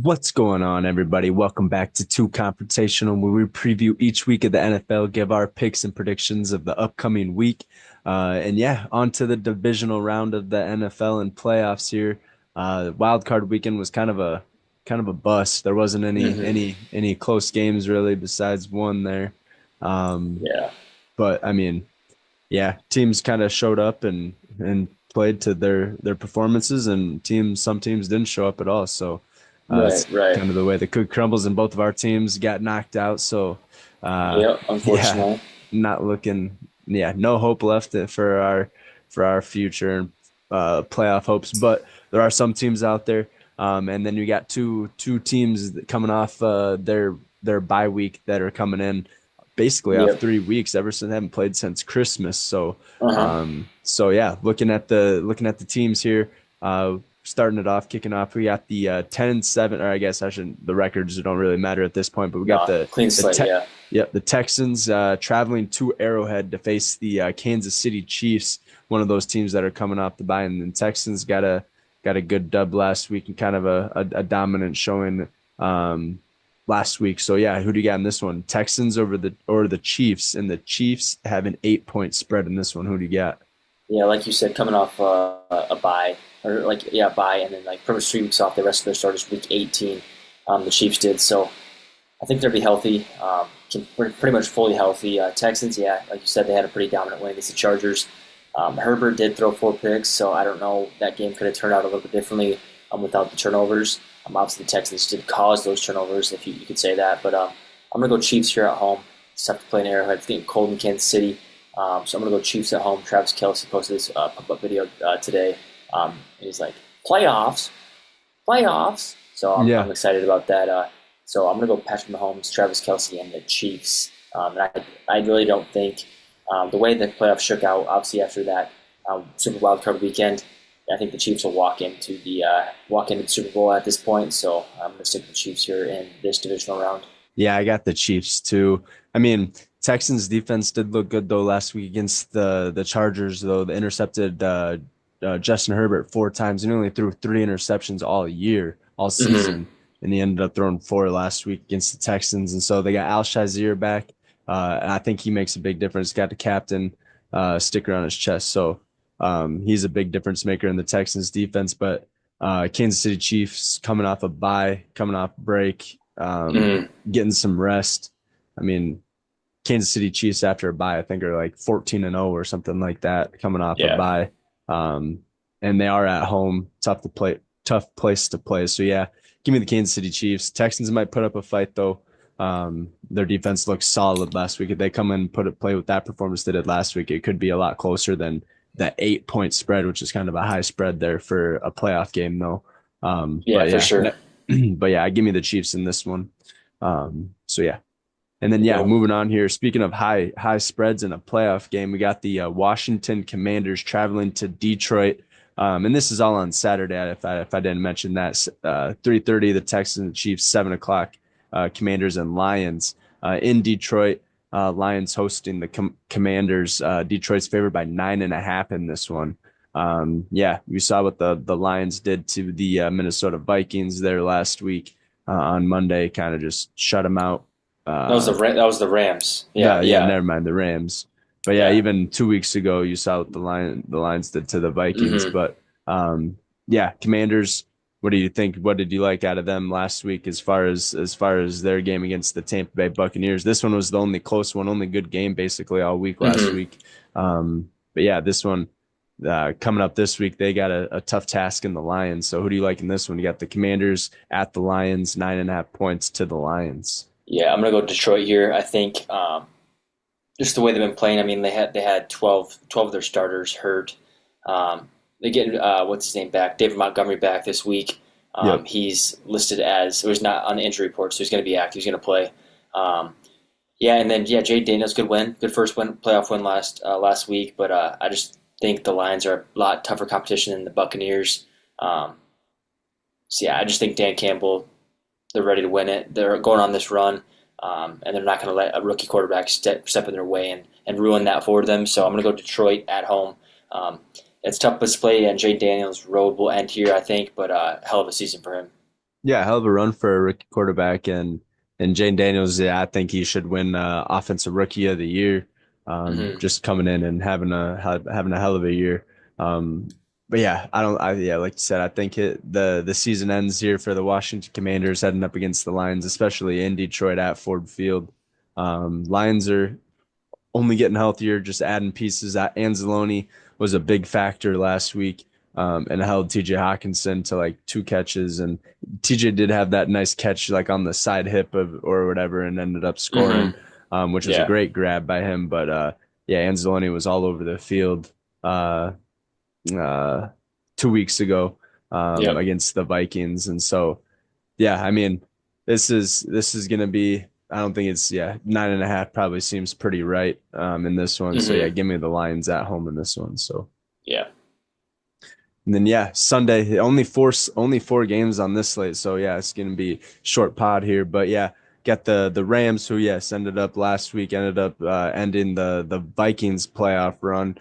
What's going on, everybody? Welcome back to Tew Confrontational, where we preview each week of the NFL, give our picks and predictions of the upcoming week. And yeah, on to the divisional round of the NFL and playoffs here. Wild card weekend was kind of a bust. There wasn't any hmm any any close games really, besides one there. Um, Yeah. but I mean, yeah, teams kind of showed up and played to their performances, and some teams didn't show up at all. So Right, it's right. kind of the way the cookie crumbles, and both of our teams got knocked out. So uh, Yep, yeah, unfortunately. not looking. Yeah, no hope left for our future and playoff hopes. But there are some teams out there, and then you got two teams coming off their bye week that are coming in basically off Yep. 3 weeks ever since they haven't played since Christmas. So Uh-huh. yeah, looking at the teams here, starting it off, kicking off, we got the 10-7, or I guess I shouldn't, the records don't really matter at this point, but we got No, the clean the slate, te- yeah. yep, the Texans traveling to Arrowhead to face the Kansas City Chiefs, one of those teams that are coming off the bye, and the Texans got a good dub last week and kind of a dominant showing last week. So yeah, who do you got in this one? Texans over the Chiefs, and the Chiefs have an 8-point spread in this one. Who do you got? Yeah, like you said, coming off a bye, or like, yeah, bye, and then like pretty much 3 weeks off, the rest of their starters, week 18, the Chiefs did. So I think they'll be healthy, pretty much fully healthy. Texans, yeah, like you said, they had a pretty dominant win against the Chargers. Herbert did throw 4 picks, so I don't know, that game could have turned out a little bit differently without the turnovers. Obviously, the Texans did cause those turnovers, if you could say that. But I'm going to go Chiefs here at home. It's tough to play in Arrowhead. It's getting cold in Kansas City. So I'm going to go Chiefs at home. Travis Kelce posted this pop-up video today. And he's like, playoffs, playoffs. So I'm Yeah, excited about that. So I'm going to go Patrick Mahomes, Travis Kelce, and the Chiefs. And I really don't think the way the playoffs shook out, obviously after that Super Wild Card weekend, I think the Chiefs will walk into the Super Bowl at this point. So I'm going to stick with the Chiefs here in this divisional round. yeah, I got the Chiefs too. I mean, Texans defense did look good though last week against the Chargers. Though they intercepted Justin Herbert 4 times and he only threw 3 interceptions all year, all hmm season, and he ended up throwing 4 last week against the Texans. And so they got Al Shazier back, and I think he makes a big difference. Got the captain sticker on his chest, so he's a big difference maker in the Texans defense. But Kansas City Chiefs coming off a bye, coming off break, hmm getting some rest. I mean, Kansas City Chiefs after a bye, I think are like 14-0 or something like that, coming off a Yeah. bye. Um, and they are at home, tough place to play. So yeah, give me the Kansas City Chiefs. Texans might put up a fight though. Their defense looks solid last week. If they come in and play with that performance they did last week, it could be a lot closer than that 8-point spread, which is kind of a high spread there for a playoff game though. Yeah, But for yeah, sure. but yeah, give me the Chiefs in this one. So yeah. And then There you yeah, go. moving on here. Speaking of high spreads in a playoff game, we got the Washington Commanders traveling to Detroit, and this is all on Saturday. If I didn't mention that, 3:30 the Texans and Chiefs, 7 o'clock Commanders and Lions in Detroit. Lions hosting the Commanders. Detroit's favored by 9.5 in this one. Yeah, we saw what the Lions did to the Minnesota Vikings there last week on Monday, kind of just shut them out. Uh, That was the Rams. Yeah, yeah, yeah, never mind the Rams. But yeah, yeah. even 2 weeks ago, you saw what the Lions did to the Vikings. hmm But yeah, Commanders. What do you think? What did you like out of them last week as far as their game against the Tampa Bay Buccaneers? This one was the only close one, only good game basically all week last hmm week. But yeah, this one coming up this week, they got a tough task in the Lions. So who do you like in this one? You got the Commanders at the Lions, 9.5 points to the Lions. Yeah, I'm gonna go Detroit here. I think just the way they've been playing. I mean, they had 12 of their starters hurt. They get what's his name back, David Montgomery back this week. Yep. He's listed as, it was not on the injury report, so he's going to be active. He's going to play. Um, yeah, and then yeah, Jay Daniels, good win, good first win, playoff win last week. But I just think the Lions are a lot tougher competition than the Buccaneers. Um, so yeah, I just think Dan Campbell, they're ready to win it. They're going on this run, and they're not going to let a rookie quarterback step in their way and ruin that for them. So I'm going to go Detroit at home. Um, it's tough to play, and Jay Daniels' road will end here, I think, but hell of a season for him. Yeah, hell of a run for a rookie quarterback, and Jane Daniels. Yeah, I think he should win Offensive Rookie of the Year. Hmm. Just coming in and having a hell of a year. But yeah, I don't. Yeah, like you said, I think the season ends here for the Washington Commanders heading up against the Lions, especially in Detroit at Ford Field. Lions are only getting healthier, just adding pieces. Anzalone was a big factor last week, and held TJ Hawkinson to like two catches. And TJ did have that nice catch like on the side hip of or whatever, and ended up Hmm. scoring, which was a Yeah. great grab by him. But yeah, Anzalone was all over the field uh, uh, 2 weeks ago Yep. against the Vikings, and so yeah, I mean, this is gonna be. I don't think it's 9.5 probably seems pretty right in this one. So yeah, Hmm. give me the Lions at home in this one. So Yeah. and then yeah, Sunday only four games on this slate. So yeah, it's gonna be short pod here. But yeah, got the Rams who yes ended up last week ended up ending the Vikings playoff run.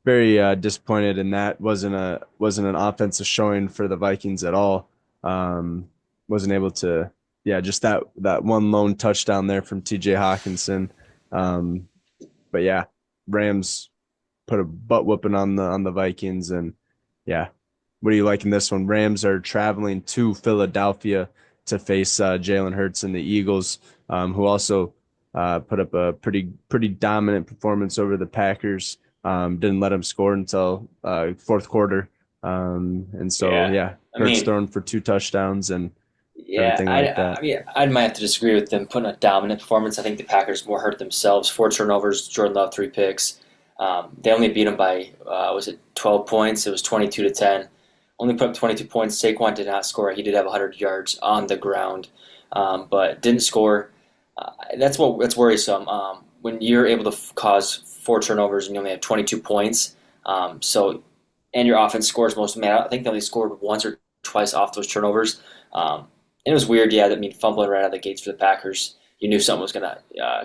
Very disappointed in that. Wasn't an offensive showing for the Vikings at all. Wasn't able to just that one lone touchdown there from TJ Hawkinson. Um, but yeah, Rams put a butt whooping on the Vikings, and yeah, what do you like in this one? Rams are traveling to Philadelphia to face Jalen Hurts and the Eagles, who also put up a pretty dominant performance over the Packers. Didn't let them score until fourth quarter, and so Yeah. yeah, I Hurts mean, throwing for two touchdowns and yeah. everything I, like I that. mean, I might have to disagree with them putting a dominant performance. I think the Packers more hurt themselves. Four turnovers. Jordan Love 3 picks. They only beat them by was it 12 points? It was 22-10. Only put up 22 points. Saquon did not score. He did have 100 yards on the ground, but didn't score. That's worrisome. When you're able to cause four turnovers and you only have 22 points, so and your offense scores most of them. I think they only scored once or twice off those turnovers. And it was weird, yeah. I mean, fumbling right out of the gates for the Packers, you knew something was gonna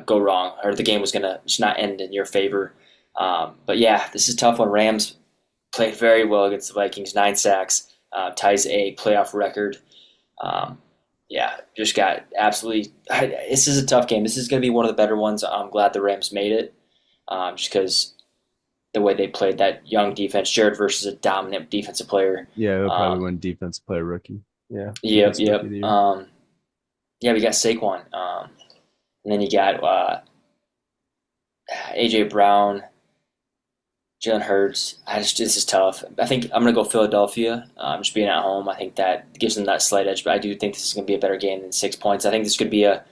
go wrong, or the game was gonna just not end in your favor. But yeah, this is a tough one. Rams played very well against the Vikings, 9 sacks, ties a playoff record. Um, yeah, just got absolutely. This is a tough game. This is going to be one of the better ones. I'm glad the Rams made it, just because the way they played that young defense. Jared versus a dominant defensive player. Yeah, he'll probably Um, win Defense Player Rookie. Yeah, yep, Defense Rookie of yep. the Year. Yeah, we got Saquon, and then you got AJ Brown, Jalen Hurts. This is tough. I think I'm gonna go Philadelphia. Just being at home, I think that gives them that slight edge. But I do think this is gonna be a better game than 6 points. I think this could be a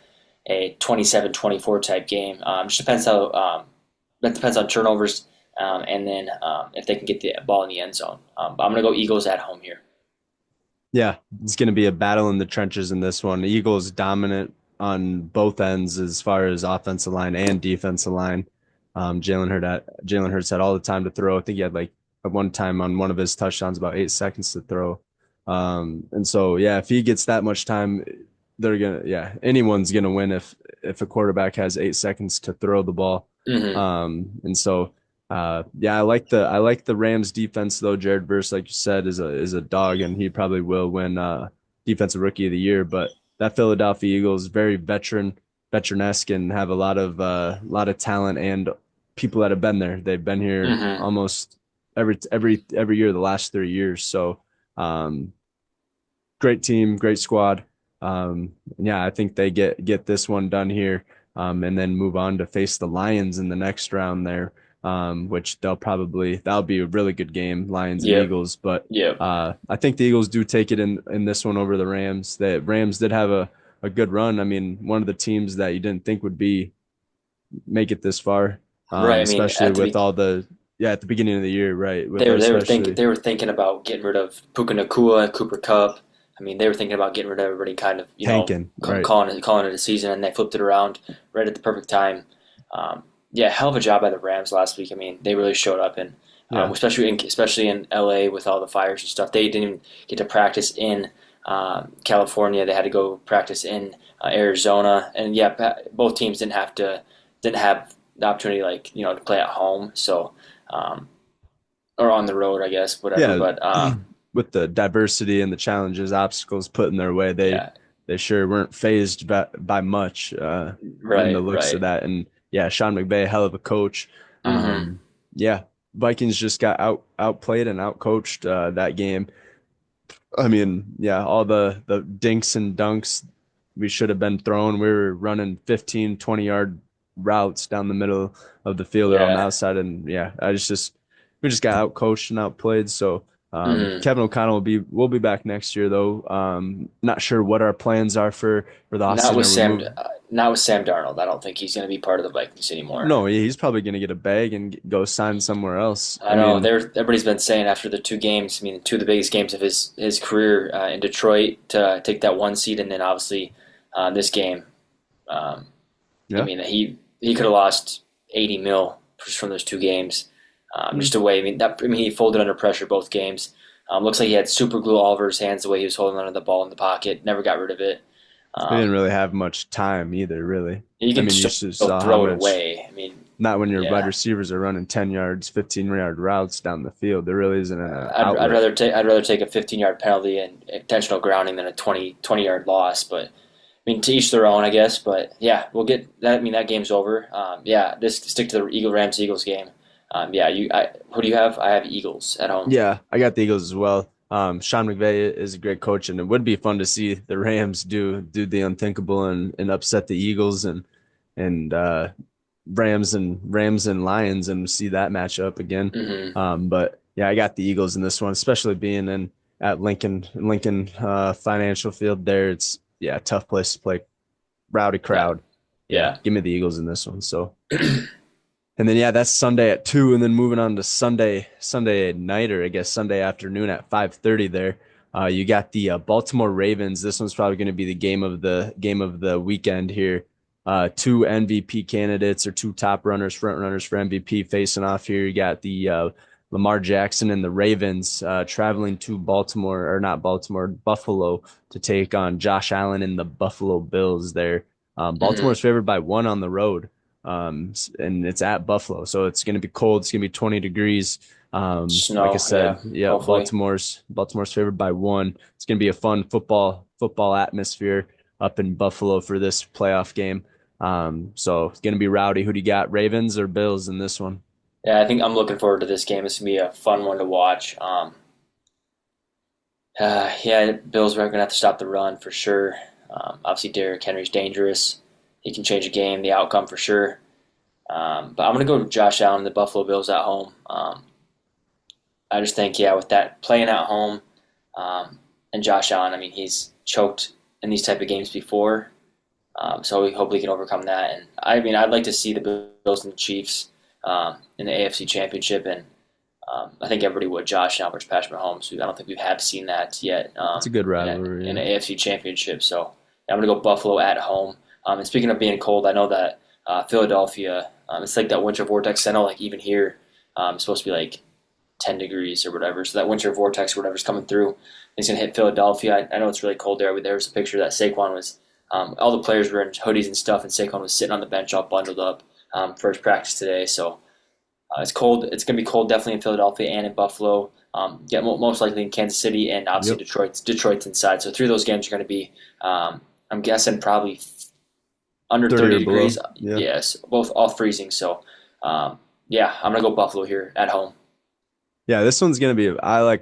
27-24 type game. Just depends how that depends on turnovers, and then if they can get the ball in the end zone. But I'm gonna go Eagles at home here. Yeah, it's going to be a battle in the trenches in this one. The Eagles dominant on both ends as far as offensive line and defensive line. Jalen Hurts had all the time to throw. I think he had like at one time on one of his touchdowns about 8 seconds to throw. And so yeah, if he gets that much time, anyone's gonna win if a quarterback has 8 seconds to throw the ball. Hmm. And so yeah, I like the Rams defense though. Jared Verse, like you said, is a dog, and he probably will win defensive rookie of the year. But that Philadelphia Eagles very veteran-esque and have a lot of talent and people that have been there. They've been here Hmm. almost every year the last 3 years. So um, great team, great squad. Yeah, I think they get this one done here, and then move on to face the Lions in the next round there, which that'll be a really good game, Lions and Yep. Eagles. But Yep. I think the Eagles do take it in this one over the Rams. The Rams did have a good run. I mean, one of the teams that you didn't think would be make it this far, Right. I mean, especially with all the at the beginning of the year, right? With especially they were thinking about getting rid of Puka Nakua, Cooper Cup. I mean, they were thinking about getting rid of everybody, kind of, tanking, right? calling it a season, and they flipped it around right at the perfect time. Yeah, hell of a job by the Rams last week. I mean, they really showed up, and Yeah, especially in LA with all the fires and stuff. They didn't even get to practice in California. They had to go practice in Arizona, and yeah, both teams didn't have the opportunity, like, to play at home. So um, or on the road, I guess, whatever. yeah. But with the diversity and the challenges, obstacles put in their way, Yeah. they sure weren't phased by much in the Right. looks of Right. that. And yeah, Sean McVay, hell of a coach. Mm-hmm. Yeah, Vikings just got outplayed and outcoached that game. I mean, yeah, all the dinks and dunks we should have been throwing. We were running 15, 20-yard routes down the middle of the field or on the Yeah. outside. And yeah, we just got outcoached and outplayed. So Mm-hmm. Kevin O'Connell will be back next year though. Not sure what our plans are for the Not offseason. with Are we Sam. moving? Not with Sam Darnold. I don't think he's going to be part of the Vikings anymore. No, he's probably going to get a bag and go sign somewhere else. I I know mean, everybody's been saying after the two games. I mean, two of the biggest games of his career in Detroit to take that one seed, and then obviously this game. Um, I yeah. mean, he could have lost 80 mil just from those two games. Just Mm. the way. I mean, he folded under pressure both games. Looks like he had super glue all over his hands the way he was holding onto the ball in the pocket. Never got rid of it. They didn't Um, really have much time either, really. you I can mean, you still just saw how throw it much, away. I mean, not when your wide yeah. receivers are running 10 yards, 15-yard routes down the field. There really isn't an outlet. I'd rather take a 15-yard penalty and intentional grounding than a 20 yard loss. But I mean, to each their own, I guess. But yeah, we'll get that. I mean, that game's over. Yeah, just stick to the Eagles game. Yeah, who do you have? I have Eagles at home. Yeah, I got the Eagles as well. Sean McVay is a great coach, and it would be fun to see the Rams do the unthinkable and upset the Eagles and Rams and Lions and see that matchup again. Hmm. But yeah, I got the Eagles in this one, especially being in at Lincoln Financial Field. There, it's yeah, tough place to play. Rowdy Yeah, crowd. Yeah, yeah. give me the Eagles in this one. So and then yeah, that's Sunday at 2, and then moving on to Sunday night, or I guess Sunday afternoon at 5:30. There, you got the Baltimore Ravens. This one's probably going to be the game of the weekend here. Two MVP candidates or two top runners, front runners for MVP facing off here. You got the Lamar Jackson and the Ravens traveling to Baltimore, or not Baltimore, Buffalo, to take on Josh Allen and the Buffalo Bills. There, Hmm. Baltimore's favored by 1 on the road, and it's at Buffalo, so it's going to be cold. It's going to be 20 degrees. Like I Snow. said, Yeah, yeah, hopefully. Baltimore's favored by 1. It's going to be a fun football atmosphere up in Buffalo for this playoff game. So it's going to be rowdy. Who do you got, Ravens or Bills in this one? Yeah, I think I'm looking forward to this game. It's gonna be a fun one to watch. Yeah, Bills are gonna have to stop the run for sure. Obviously, Derrick Henry's dangerous. He can change a game, the outcome for sure. But I'm gonna go with Josh Allen, the Buffalo Bills at home. I just think, yeah, with that playing at home, and Josh Allen, I mean, he's choked in these type of games before, so we hopefully can overcome that. And I mean, I'd like to see the Bills and the Chiefs in the AFC Championship, and I think everybody would. Josh Allen versus Patrick Mahomes. I don't think we have seen that yet It's a good in rivalry. an Yeah. AFC Championship. So yeah, I'm gonna go Buffalo at home. And speaking of being cold, I know that Philadelphia, it's like that winter vortex. I know, like even here, it's supposed to be like 10 degrees or whatever. So that winter vortex or whatever's coming through is going to hit Philadelphia. I know it's really cold there, but there was a picture that Saquon was, all the players were in hoodies and stuff, and Saquon was sitting on the bench all bundled up for his practice today. So it's cold. It's going to be cold definitely in Philadelphia and in Buffalo. Yeah, most likely in Kansas City and obviously Yep. Detroit's inside. So three of those games are going to be, I'm guessing, probably under 30 30 or below. degrees. Yeah. Yes, both all freezing. So yeah, I'm going to go Buffalo here at home. Yeah, this one's gonna be. I'm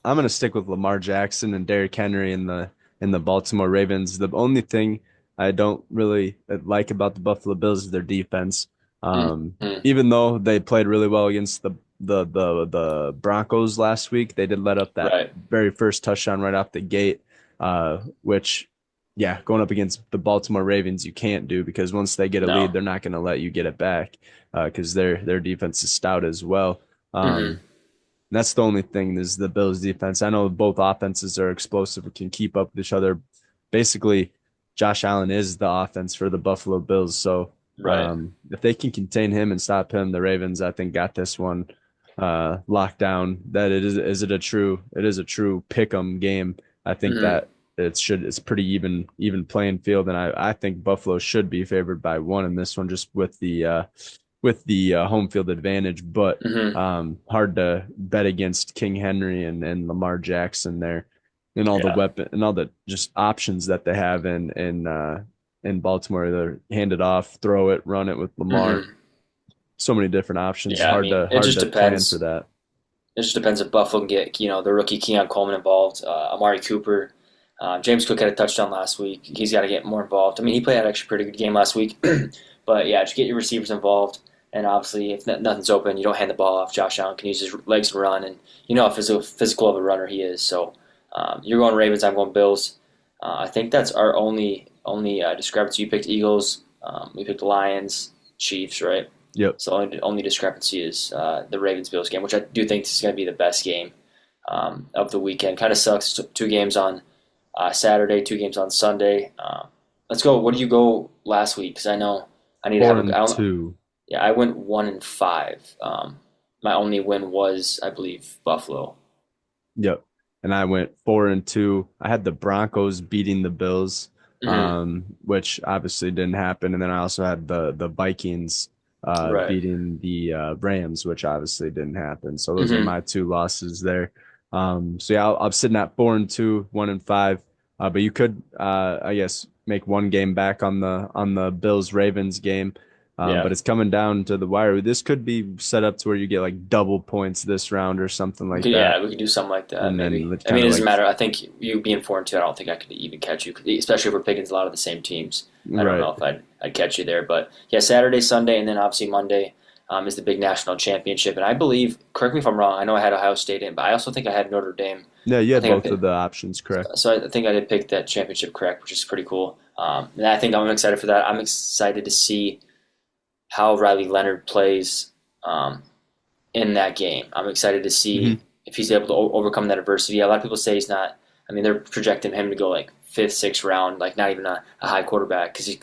gonna stick with Lamar Jackson and Derrick Henry in the Baltimore Ravens. The only thing I don't really like about the Buffalo Bills is their defense. Mm-hmm. Even though they played really well against the Broncos last week, they did let up that Right. very first touchdown right off the gate. Which, yeah, going up against the Baltimore Ravens, you can't do because once they get a lead, No. they're not gonna let you get it back because their defense is stout as well. Hmm. That's the only thing is the Bills defense. I know both offenses are explosive and can keep up with each other. Basically, Josh Allen is the offense for the Buffalo Bills. So Right. if they can contain him and stop him, the Ravens, I think, got this one locked down. That it is a true pick 'em game. I think Hmm. that it's pretty even playing field, and I think Buffalo should be favored by 1 in this one, just with the with the home field advantage, but Hmm. hard to bet against King Henry and Lamar Jackson there, and all the Yeah. weapon and all the just options that they have in Baltimore. They're hand it off, throw it, run it with Lamar. Hmm. So many different options. Yeah. I mean, it Hard just to plan for depends. that. It just depends if Buffalo can get the rookie Keon Coleman involved, Amari Cooper. James Cook had a touchdown last week. He's got to get more involved. I mean, he played an actually pretty good game last week, but yeah, just get your receivers involved. And obviously, if nothing's open, you don't hand the ball off. Josh Allen can use his legs and run, and you know how physical of a runner he is. So you're going Ravens. I'm going Bills. I think that's our only discrepancy. You picked Eagles. We picked Lions, Chiefs, right? Yep. So only discrepancy is the Ravens Bills game, which I do think is going to be the best game of the weekend. Kind of sucks. Two games on Saturday, two games on Sunday. Let's go. What did you go last week? Because I know I need to Four have a. and two. Yeah, I went 1-5. My only win was, I believe, Buffalo. Yep. And I went 4 and 2. I had the Broncos beating the Bills, Hmm. which obviously didn't happen. And then I also had the Vikings Right. beating the Rams, which obviously didn't happen. So those are Hmm. my two losses there. So yeah, I'm sitting at 4 and 2, 1 and 5. But you could, I guess, make one game back on the Bills Ravens game. Yeah. But it's coming down to the wire. This could be set up to where you get like double points this round or something We like could, that. yeah, we could do something like that, And maybe. then it's I mean, kind it of doesn't like, matter. I think you being 4-2, I don't think I could even catch you, especially if we're picking a lot of the same teams. I don't know right. if I'd catch you there, but yeah, Saturday, Sunday, and then obviously Monday is the big national championship. And I believe, correct me if I'm wrong, I know I had Ohio State in, but I also think I had Notre Dame. Yeah, you I had think I both of picked, the options correct. so I think I did pick that championship correct, which is pretty cool. And I think I'm excited for that. I'm excited to see how Riley Leonard plays. In that game. I'm excited to see Hmm. if he's able to overcome that adversity. Yeah, a lot of people say he's not. I mean, they're projecting him to go like fifth, sixth round, like not even a high quarterback because he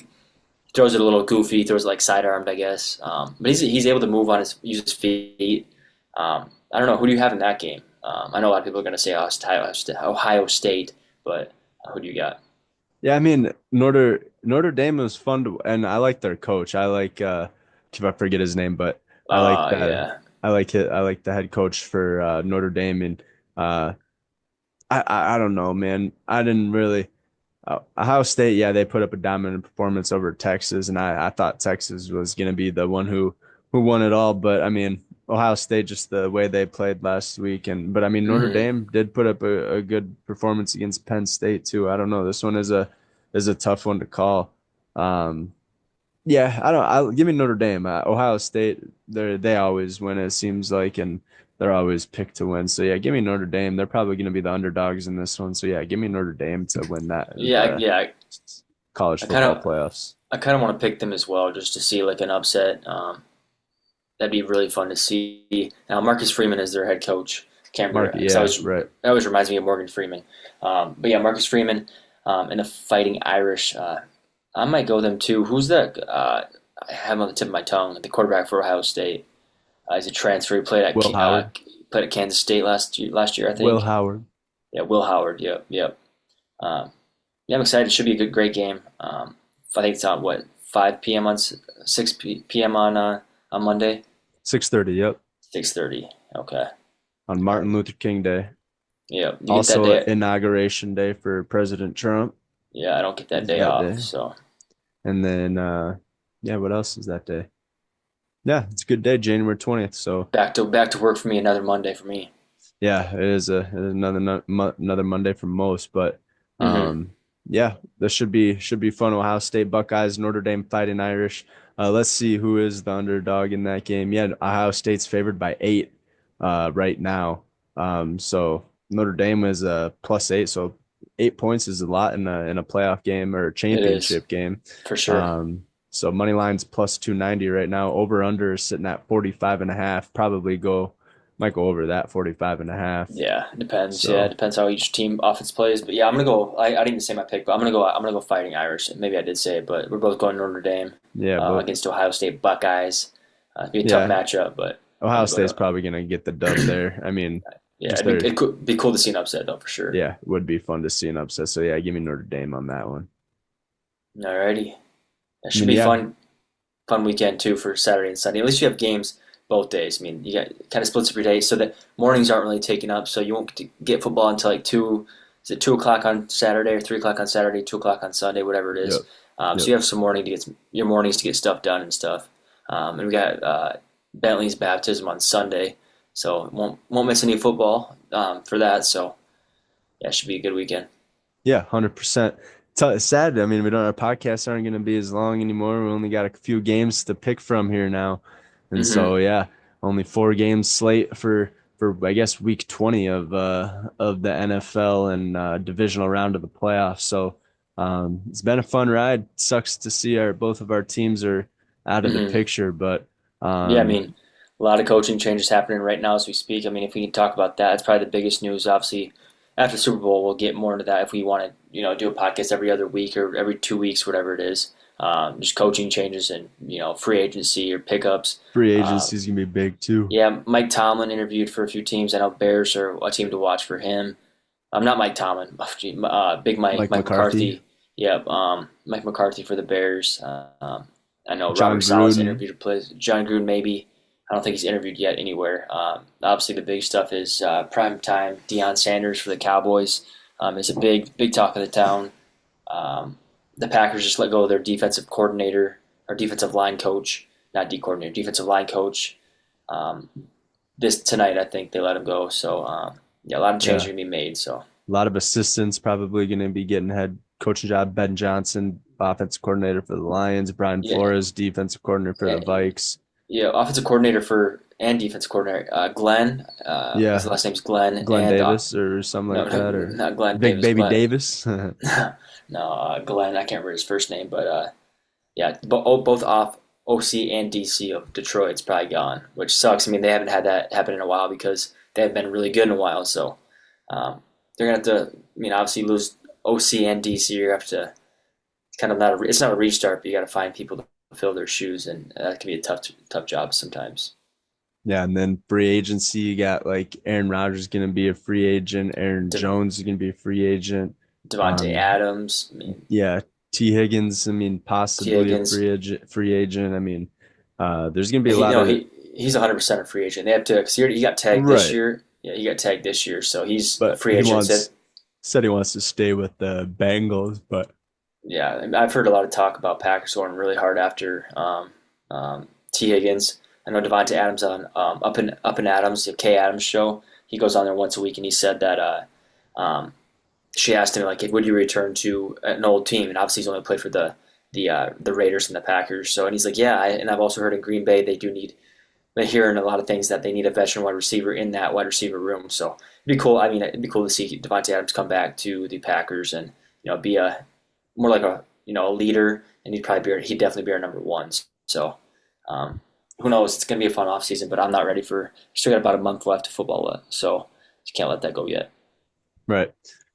throws it a little goofy, throws it like sidearmed, I guess. But he's able to move on use his feet. I don't know. Who do you have in that game? I know a lot of people are going to say Ohio State, but who do you got? Yeah, I mean Notre Dame was fun to, and I like their coach. I like if I forget his name, but I like that. Yeah. I like the head coach for Notre Dame, and uh, I don't know, man. I didn't really. Ohio State, yeah, they put up a dominant performance over Texas, and I thought Texas was going to be the one who won it all. But I mean, Ohio State, just the way they played last week, and but I mean, Notre Hmm. Dame did put up a good performance against Penn State too. I don't know. This one is a tough one to call. Um, yeah, I don't. I give me Notre Dame. Ohio State, they always win. It seems like, and they're always picked to win. So yeah, give me Notre Dame. They're probably going to be the underdogs in this one. So yeah, give me Notre Dame to win that Yeah, the yeah. college I kind football of playoffs. I kind of want to pick them as well, just to see like an upset. That'd be really fun to see. Now, Marcus Freeman is their head coach. Can't Mark, remember because yeah, right. that always reminds me of Morgan Freeman. But yeah, Marcus Freeman and the Fighting Irish. I might go them too. Who's that? I have him on the tip of my tongue. The quarterback for Ohio State. He's a transfer. He Will Howard. played at Kansas State last year, I Will think. Howard. Yeah, Will Howard. Yep, yep. Um, yeah, I'm excited. It should be a great game. I think it's on what 5 p.m. on 6 p.m. on Monday. 6:30. Yep, 6:30. Okay. on All right. Martin Luther King Day. Yeah, you get that Also, day. inauguration day for President Trump Yeah, I don't get that is day that off. day. So And then, yeah, what else is that day? Yeah, it's a good day, January 20th. So back to work for me. Another Monday for me. yeah, it is another Monday for most, but Hmm. um, yeah, this should be fun. Ohio State Buckeyes, Notre Dame Fighting Irish. Let's see who is the underdog in that game. Yeah, Ohio State's favored by 8 right now. So Notre Dame is a +8, so 8 points is a lot in a playoff game or a It is championship game. for sure. So money line's +290 right now. Over under is sitting at 45.5. Probably might go over that 45.5. Yeah, it depends. Yeah, it So depends how each team offense plays. But yeah, I'm gonna go. I didn't even say my pick, but I'm gonna go. I'm gonna go Fighting Irish. Maybe I did say it, but we're both going Notre Dame yeah, but against Ohio State Buckeyes. It'd be a tough yeah, matchup, but I'm Ohio gonna go State's to. probably gonna get the dub there. I mean, Yeah, just it'd their be, it could be cool to see an upset though for sure. yeah, would be fun to see an upset. So yeah, give me Notre Dame on that one. Alrighty, that I should mean, be yeah, fun. fun weekend too for Saturday and Sunday. At least you have games both days. I mean, you got kind of splits up your day so that mornings aren't really taken up. So you won't get football until like two. Is it 2 o'clock on Saturday or 3 o'clock on Saturday? 2 o'clock on Sunday, whatever it Yep. is. So Yep. you have some morning to get your mornings to get stuff done and stuff. And we got Bentley's baptism on Sunday, so won't miss any football for that. So yeah, it should be a good weekend. Yeah, 100%. It's sad. I mean, we don't our podcasts aren't going to be as long anymore. We only got a few games to pick from here now, and Hmm. so yeah, only 4 games slate for I guess week 20 of the NFL and divisional round of the playoffs. So it's been a fun ride. Sucks to see our both of our teams are out of the Hmm. picture, but Yeah, I um, mean, a lot of coaching changes happening right now as we speak. I mean, if we can talk about that, it's probably the biggest news. Obviously, after the Super Bowl, we'll get more into that if we want to, do a podcast every other week or every 2 weeks, whatever it is. Just coaching changes and free agency or pickups. free Uh, agency is gonna be big too. yeah, Mike Tomlin interviewed for a few teams. I know Bears are a team to watch for him. I'm not Mike Tomlin. Big Mike, Mike Mike McCarthy, McCarthy. Yeah, Mike McCarthy for the Bears. I know John Robert Sala's Gruden. interviewed a place. John Gruden maybe. I don't think he's interviewed yet anywhere. Obviously, the big stuff is prime time. Deion Sanders for the Cowboys is a big talk of the town. Um, the Packers just let go of their defensive coordinator or defensive line coach, not D coordinator, defensive line coach. Um, this tonight, I think they let him go. So yeah, a lot of changes Yeah. are gonna be made. So. A lot of assistants probably going to be getting head coaching job. Ben Johnson, offensive coordinator for the Lions. Brian Yeah, Flores, defensive coordinator for the eh, Vikes. yeah. Offensive coordinator for and defense coordinator Glenn. His Yeah, last name's Glenn, Glenn and Davis or something no, like that, or not Glenn Big Davis. Baby Glenn, Davis. no, Glenn. I can't remember his first name, but yeah, both off OC and DC of Detroit's probably gone, which sucks. I mean, they haven't had that happen in a while because they have been really good in a while. So um, they're gonna have to. I mean, obviously lose OC and DC. You have to kind of not a. It's not a restart, but you got to find people to fill their shoes, and that can be a tough job sometimes. Yeah, and then free agency, you got like Aaron Rodgers going to be a free agent. Aaron De- Jones is going to be a free agent. Devontae Um, Adams. I mean, yeah, T Higgins. I mean, T possibly a Higgins. free agent. Free agent. I mean, there's going to be a He lot no of he's 100% a free agent. They have to because he got tagged this right, year. Yeah, he got tagged this year, so he's a but free he agent. Said wants said he wants to stay with the Bengals, but yeah, I've heard a lot of talk about Packers going really hard after T Higgins. I know Devontae Adams on Up and Adams, the K Adams show. He goes on there once a week, and he said that she asked him like, "Would you return to an old team?" And obviously, he's only played for the Raiders and the Packers. So, and he's like, "Yeah." And I've also heard in Green Bay they do need. They're hearing a lot of things that they need a veteran wide receiver in that wide receiver room. So it'd be cool. I mean, it'd be cool to see Devontae Adams come back to the Packers and be a more like a leader, and he'd definitely be our number one. So um, who knows? It's gonna be a fun off season, but I'm not ready for. Still got about a month left of football left, so you can't let that go yet. right.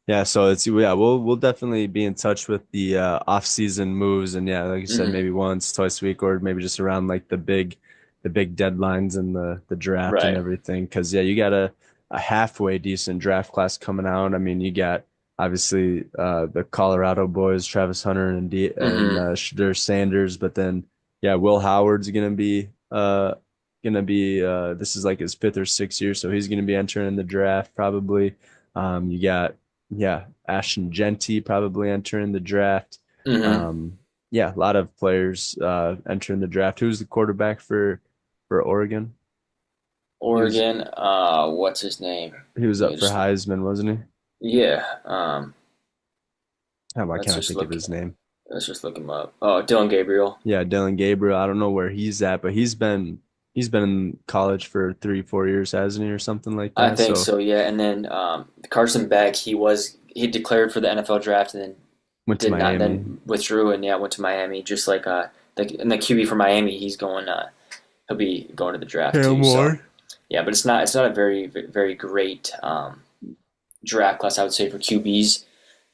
Yeah, so it's yeah, we'll definitely be in touch with the off-season moves and yeah, like you said, Hmm. maybe once, twice a week or maybe just around like the big deadlines and the draft and Right. everything. Cause yeah, you got a halfway decent draft class coming out. I mean, you got obviously the Colorado boys, Travis Hunter and Hmm. Shadur Sanders, but then yeah, Will Howard's gonna be this is like his fifth or sixth year, so he's gonna be entering the draft probably. You got yeah, Ashton Genty probably entering the draft. Hmm. Um, yeah, a lot of players entering the draft. Who's the quarterback for Oregon? He was Oregon. What's his name? he was Let me up for just Heisman, wasn't he? yeah. Why Let's can't I just think of look. his name? Let's just look him up. Oh, Dylan Gabriel. Yeah, Dylan Gabriel. I don't know where he's at, but he's been in college for 3, 4 years, hasn't he, or something like I that? think So so, yeah. And then Carson Beck, he declared for the NFL draft and then went to did not, Miami. then withdrew and yeah, went to Miami. Just like and the QB for Miami, he'll be going to the draft Cam too. So Ward. yeah, but it's not a very great draft class, I would say, for QBs.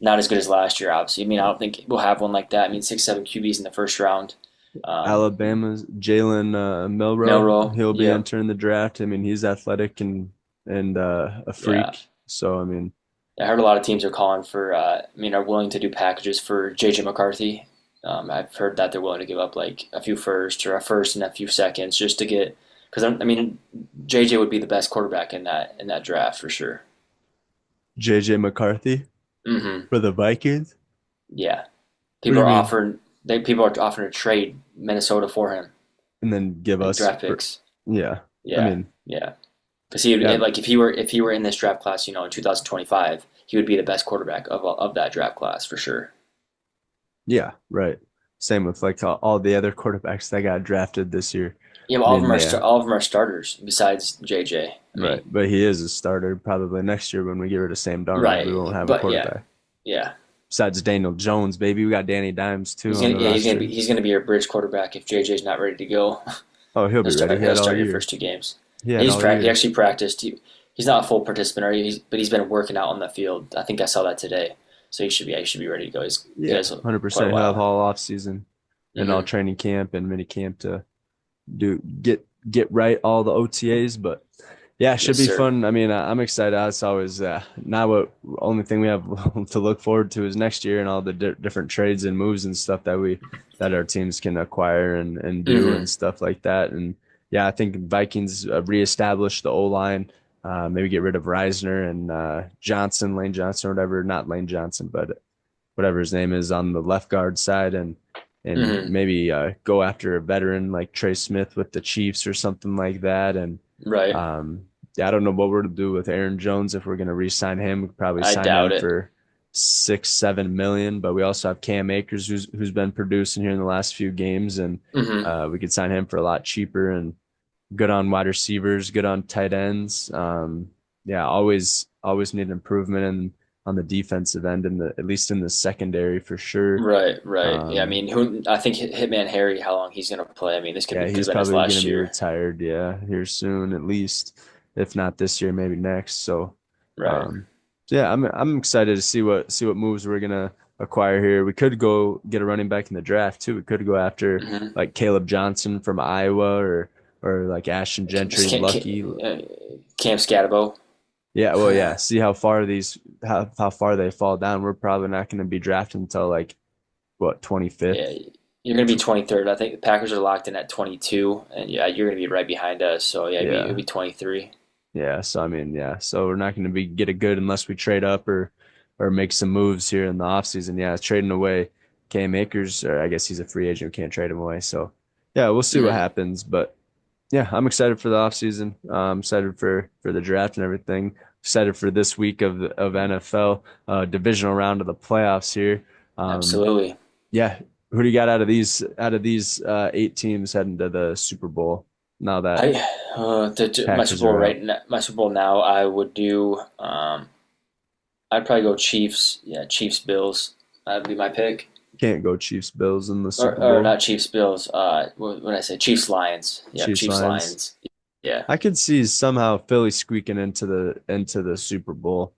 Not as good as last year, obviously. I mean, I don't think we'll have one like that. I mean, 6, 7 QBs in the first round. Um, Alabama's Jalen Milrow. Milrow, He'll be yeah, entering the draft. I mean, he's athletic and a yeah. freak. So I mean, I heard a lot of teams are calling for, are willing to do packages for JJ McCarthy. I've heard that they're willing to give up like a few firsts or a first and a few seconds just to get because I mean JJ would be the best quarterback in that draft for sure. JJ McCarthy Hmm. for the Vikings. Yeah, What do you mean? people are offering to trade Minnesota for him, And then give like us draft for picks. yeah. I Yeah, mean, yeah. Because he yeah, like if he were in this draft class, you know, in 2025, he would be the best quarterback of that draft class for sure. yeah, right. Same with like all the other quarterbacks that got drafted this year. Yeah, but I mean, yeah, all of them are starters besides JJ. I right. mean, But he is a starter probably next year when we get rid of Sam Darnold. We won't right, have a but yeah, quarterback. yeah. Besides Daniel Jones, baby. We got Danny Dimes too on the roster. He's gonna be your bridge quarterback if JJ's not ready to go. Oh, he'll be ready. He He'll had all start your year. first two games. He Yeah, had all he year. actually practiced. He's not a full participant, but he's been working out on the field. I think I saw that today, so he should be ready to go. He Yeah, has quite a 100%. He'll have while. all off season and all Hmm. training camp and mini camp to do get right all the OTAs. But yeah, it should Yes, be sir. fun. I mean, I'm excited. It's always now what only thing we have to look forward to is next year and all the different trades and moves and stuff that our teams can acquire and do and Hmm. stuff like that. And yeah, I think Vikings reestablish the O line. Maybe get rid of Reisner and Johnson, Lane Johnson, or whatever. Not Lane Johnson, but whatever his name is on the left guard side, and Hmm. maybe go after a veteran like Trey Smith with the Chiefs or something like that. And Right. um, yeah, I don't know what we're to do with Aaron Jones if we're going to re-sign him. We could probably I sign doubt him it. for 6-7 million. But we also have Cam Akers who's been producing here in the last few games, and Hmm. we could sign him for a lot cheaper and good on wide receivers, good on tight ends. Yeah, always need improvement in on the defensive end and the at least in the secondary for sure. Right. Right. Yeah. I Um, mean, who? I think Hitman Harry. How long he's gonna play? I mean, this yeah, could he's have been his probably going to last be year. retired. Yeah, here soon at least, if not this year, maybe next. Right. Um, so yeah, I'm excited to see what moves we're gonna acquire here. We could go get a running back in the draft too. We could go after Hmm. like Caleb Johnson from Iowa or like Ashton Gentry, Lucky. Cam Scatabo. Yeah, well, yeah. See how far they fall down. We're probably not going to be drafted until like what Yeah, 25th. you're going to be 23rd. I think the Packers are locked in at 22, and yeah, you're going to be right behind us. So yeah, it'll Yeah, be 23. yeah. So I mean, yeah. So we're not going to be get a good unless we trade up or make some moves here in the offseason. Yeah, trading away Cam Akers, or I guess he's a free agent. We can't trade him away. So yeah, we'll see what Hmm. happens. But yeah, I'm excited for the offseason. I'm excited for the draft and everything. Excited for this week of NFL divisional round of the playoffs here. Um, Absolutely. yeah, who do you got out of these 8 teams heading to the Super Bowl? Now that My Packers Super Bowl are out, my Super Bowl now, I would do. I'd probably go Chiefs. Yeah, Chiefs Bills. That'd be my pick. can't go Chiefs Bills in the Super Or Bowl. not Chiefs Bills. What did I say? Chiefs Lions. Yeah, Chiefs Chiefs Lions. Lions. Yeah. I could see somehow Philly squeaking into the Super Bowl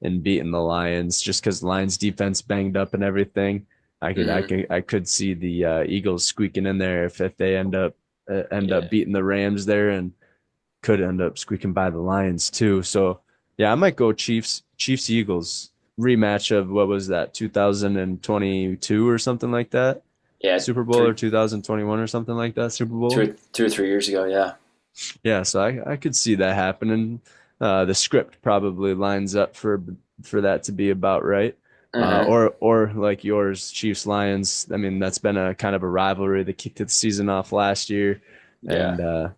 and beating the Lions just because Lions defense banged up and everything. Hmm. I could see the Eagles squeaking in there if they end up Yeah. beating the Rams there and could end up squeaking by the Lions too. So yeah, I might go Chiefs Eagles rematch of what was that 2022 or something like that Yeah. Super Bowl or 2021 or something like that Super Bowl. 2 or 3 years ago. Yeah. Yeah, so I could see that happening. The script probably lines up for that to be about right. Hmm. Or like yours, Chiefs Lions. I mean, that's been a kind of a rivalry that kicked the season off last year, Yeah. and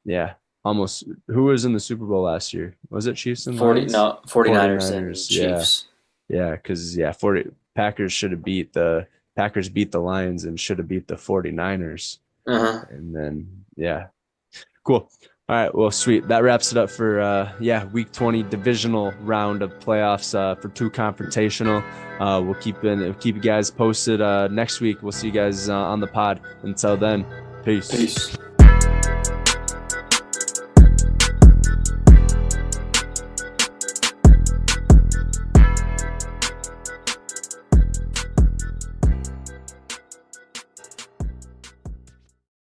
yeah, almost. Who was in the Super Bowl last year? Was it Chiefs and 40 Lions? no 49ers and 49ers. Yeah, Chiefs. yeah, because yeah, 40 Packers should have beat the Packers beat the Lions and should have beat the 49ers, Uh-huh. and then yeah, cool. All right. Well, sweet. That wraps it up for yeah, week 20 divisional round of playoffs for Tew Confrontational. We'll keep you guys posted next week. We'll see you guys on the pod. Until then, peace. Peace.